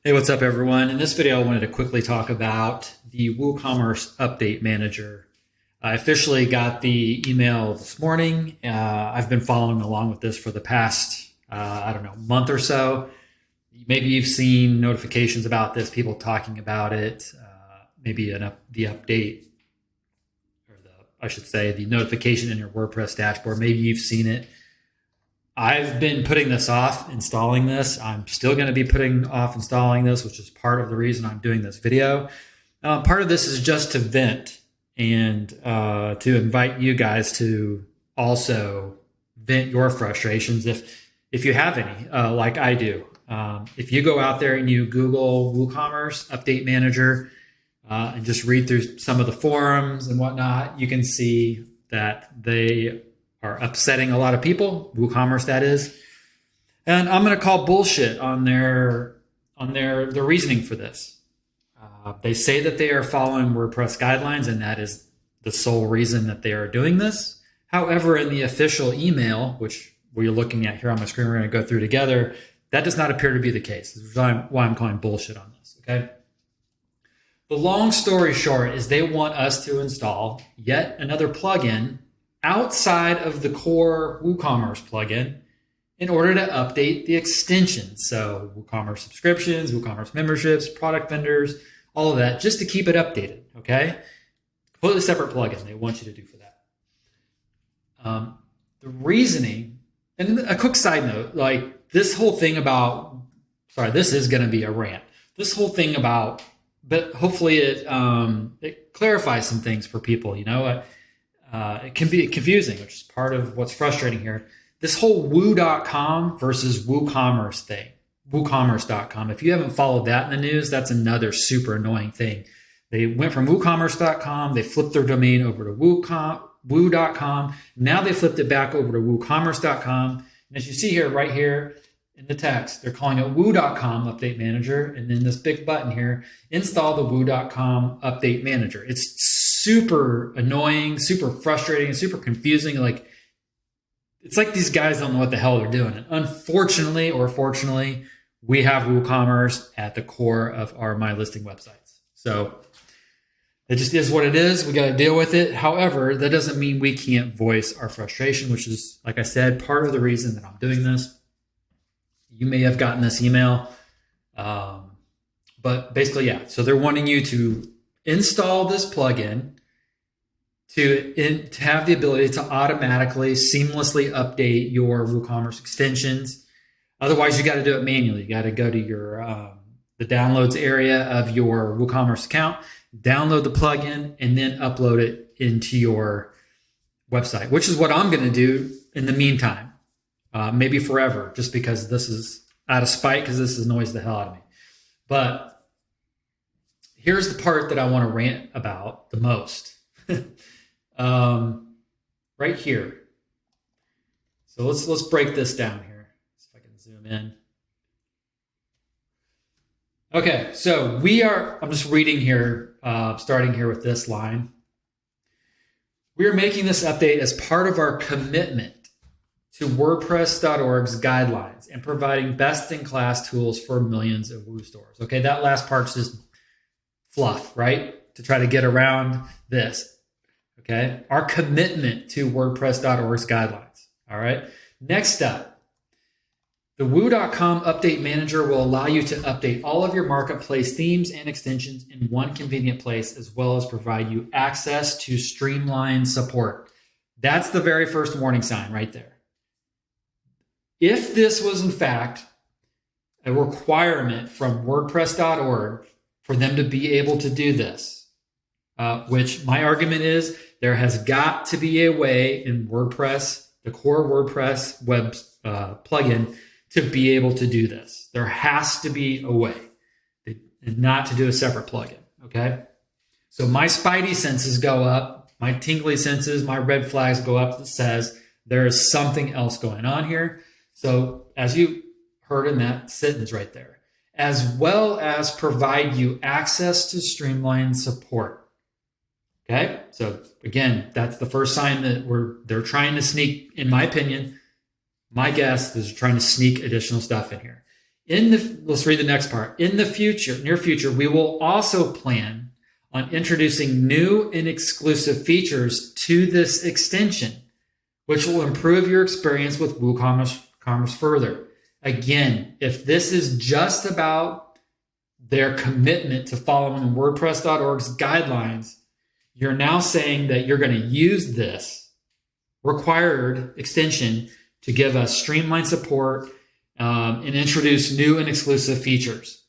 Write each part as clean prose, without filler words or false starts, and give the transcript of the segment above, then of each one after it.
Hey, what's up everyone? In this video, I wanted to quickly talk about the WooCommerce Update Manager. I officially got the email this morning. I've been following along with this for the past, month or so. Maybe you've seen notifications about this, people talking about it, maybe the update, or the notification in your WordPress dashboard. Maybe you've seen it. I've been putting this off installing this. I'm still going to be putting off installing this, which is part of the reason I'm doing this video. Part of this is just to vent and to invite you guys to also vent your frustrations if you have any, like I do. If you go out there and you Google WooCommerce Update Manager and just read through some of the forums and whatnot, you can see that they are upsetting a lot of people, WooCommerce that is. And I'm going to call bullshit on their reasoning for this. They say that they are following WordPress guidelines, and that is the sole reason that they are doing this. However, in the official email, which we're looking at here on my screen, we're going to go through together, that does not appear to be the case. This is why I'm calling bullshit on this, okay? The long story short is they want us to install yet another plugin outside of the core WooCommerce plugin in order to update the extensions. So WooCommerce subscriptions, WooCommerce memberships, product vendors, all of that, just to keep it updated, okay? Completely separate plugin they want you to do for that. The reasoning, and a quick side note, like this whole thing about, this is gonna be a rant. This whole thing about, but hopefully it clarifies some things for people, you know? It can be confusing, which is part of what's frustrating here. This whole woo.com versus WooCommerce thing, WooCommerce.com. If you haven't followed that in the news, that's another super annoying thing. They went from WooCommerce.com, they flipped their domain over to woo.com. Now they flipped it back over to WooCommerce.com. And as you see here, right here in the text, they're calling it Woo.com Update Manager. And then this big button here, install the Woo.com Update Manager. It's super annoying, super frustrating, super confusing. It's like these guys don't know what the hell they're doing. And unfortunately or fortunately, we have WooCommerce at the core of our MyListing websites. So it just is what it is. We got to deal with it. However, that doesn't mean we can't voice our frustration, which is, like I said, part of the reason that I'm doing this. You may have gotten this email, but basically, yeah. So they're wanting you to install this plugin to have the ability to automatically, seamlessly update your WooCommerce extensions. Otherwise, you got to do it manually. You got to go to your the downloads area of your WooCommerce account, download the plugin, and then upload it into your website, which is what I'm going to do in the meantime, maybe forever, just because this is out of spite, because this annoys the hell out of me. But here's the part that I want to rant about the most. Right here. So let's break this down here. See if I can zoom in. Okay, so I'm just reading here, starting here with this line. We are making this update as part of our commitment to WordPress.org's guidelines and providing best-in-class tools for millions of Woo stores. Okay, that last part's just fluff, right? To try to get around this. Okay, our commitment to WordPress.org's guidelines. All right, next up, the Woo.com Update Manager will allow you to update all of your marketplace themes and extensions in one convenient place, as well as provide you access to streamlined support. That's the very first warning sign right there. If this was in fact a requirement from WordPress.org for them to be able to do this, which my argument is there has got to be a way in WordPress, the core WordPress web plugin, to be able to do this. There has to be a way, and not to do a separate plugin, okay? So my spidey senses go up, my tingly senses, my red flags go up that says there is something else going on here. So as you heard in that sentence right there, as well as provide you access to streamlined support. Okay, so again, that's the first sign that they're trying to sneak, in my opinion, my guess is trying to sneak additional stuff in here. Let's read the next part. In the future, near future, we will also plan on introducing new and exclusive features to this extension, which will improve your experience with WooCommerce further. Again, if this is just about their commitment to following WordPress.org's guidelines, you're now saying that you're going to use this required extension to give us streamlined support and introduce new and exclusive features.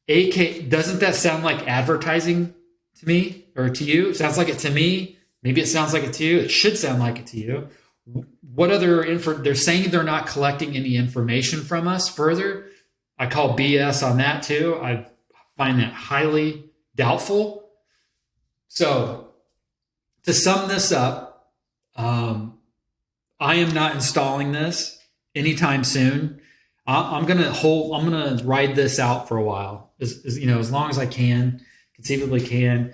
Doesn't that sound like advertising to me or to you? It sounds like it to me. Maybe it sounds like it to you. It should sound like it to you. What other info? They're saying they're not collecting any information from us further. I call BS on that too. I find that highly doubtful. So to sum this up, I am not installing this anytime soon. I'm gonna ride this out for a while, as long as I conceivably can,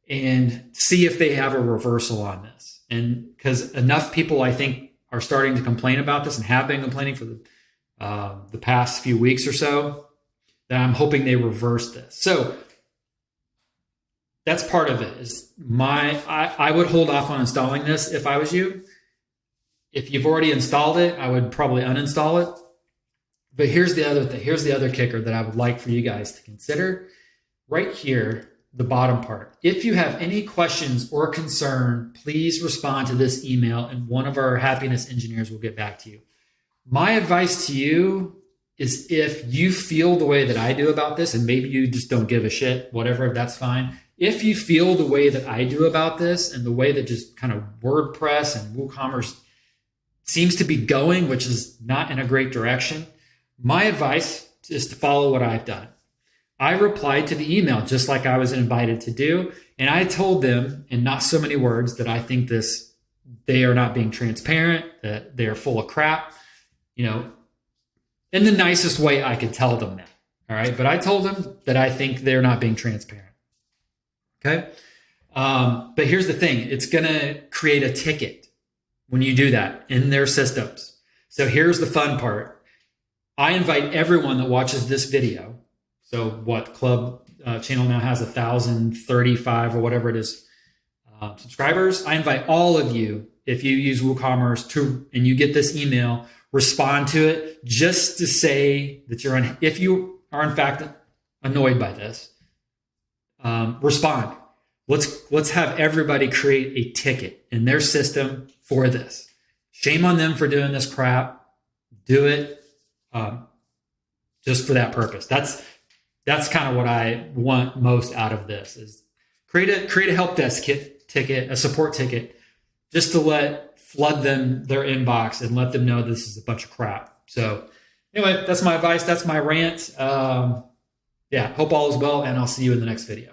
and see if they have a reversal on this. And because enough people, I think, are starting to complain about this and have been complaining for the past few weeks or so, that I'm hoping they reverse this. So that's part of it. I would hold off on installing this if I was you. If you've already installed it, I would probably uninstall it. But here's the other thing. Here's the other kicker that I would like for you guys to consider. Right here, the bottom part. If you have any questions or concern, please respond to this email and one of our happiness engineers will get back to you. My advice to you is, if you feel the way that I do about this, and maybe you just don't give a shit, whatever, that's fine. If you feel the way that I do about this and the way that just kind of WordPress and WooCommerce seems to be going, which is not in a great direction, my advice is to follow what I've done. I replied to the email just like I was invited to do. And I told them in not so many words that I think they are not being transparent, that they are full of crap, in the nicest way I could tell them that. All right. But I told them that I think they're not being transparent. Okay. But here's the thing. It's going to create a ticket when you do that in their systems. So here's the fun part. I invite everyone that watches this video. So what club channel now has 1,035 or whatever it is subscribers. I invite all of you, if you use WooCommerce and you get this email, respond to it just to say that if you are in fact annoyed by this, respond. Let's have everybody create a ticket in their system for this. Shame on them for doing this crap. Do it just for that purpose. That's kind of what I want most out of this, is create a help desk ticket, a support ticket, just to flood their inbox and let them know this is a bunch of crap. So anyway, that's my advice. That's my rant. Hope all is well, and I'll see you in the next video.